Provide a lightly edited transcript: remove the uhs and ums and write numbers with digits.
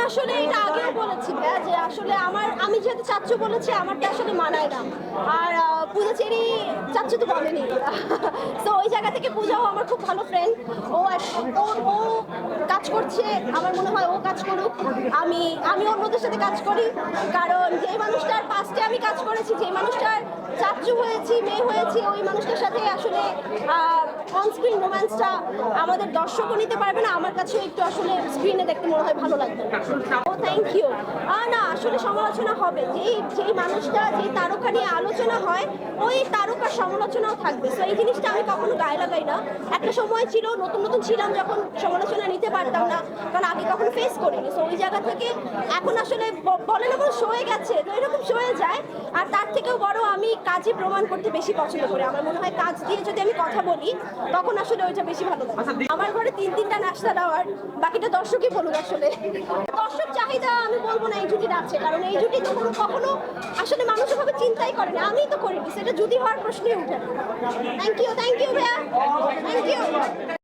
আসলে এটা আগেও বলেছি ভাইয়া যে আসলে আমি যেহেতু চাচ্চু বলেছি আমারটা আসলে মানায় না। আর পূজাচেরি চাচ্চু তো বলেনি। তো ওই জায়গা থেকে পূজাও আমার খুব ভালো ফ্রেন্ড। ও কাজ করছে, আমার মনে হয় ও কাজ করুক। আমি অন্যদের সাথে কাজ করি, কারণ যে মানুষটার পাস্টে আমি কাজ করেছি, যে মানুষটার চাচ্চু হয়েছি, মেয়ে হয়েছি, ওই মানুষটার সাথে আসলে অনস্ক্রিন রোম্যান্সটা আমাদের দর্শকও নিতে পারবে না, আমার কাছেও একটু আসলে স্ক্রিনে দেখতে মনে হয় ভালো লাগবে। ও থ্যাংক ইউ। না আসলে সমালোচনা হবে, যেই মানুষটা যেই তারকা নিয়ে আলোচনা হয় ওই তারকার সমালোচনাও থাকবে। তো এই জিনিসটা আমি কখনো গায়ে লাগাই না। একটা সময় ছিল, নতুন নতুন ছিলাম যখন সমালোচনা নিতে পারতাম না, কারণ আগে কখনো ফেস করিনি। তো ওই জায়গা থেকে এখন আসলে বলে না বলে সয়ে গেছে, তো এরকম সয়ে যায়। আর তার থেকেও বড় আমি কাজে প্রমাণ করতে বেশি পছন্দ করি। আমার মনে হয় কাজ দিয়ে যদি আমি কথা বলি তখন আসলে ওইটা বেশি ভালো লাগে। আমার ঘরে তিনটা নাস্তা দেওয়ার, বাকিটা দর্শকই বলুক। আসলে দর্শক চাহিদা আমি বলবো না এই জুটির আছে, কারণ এই জুটি তো কখনো আসলে মানুষ ওভাবে চিন্তাই করে না, আমি তো করিনি, সেটা জুটি হওয়ার প্রশ্নই উঠে না। থ্যাংক ইউ ভাইয়া, থ্যাংক ইউ।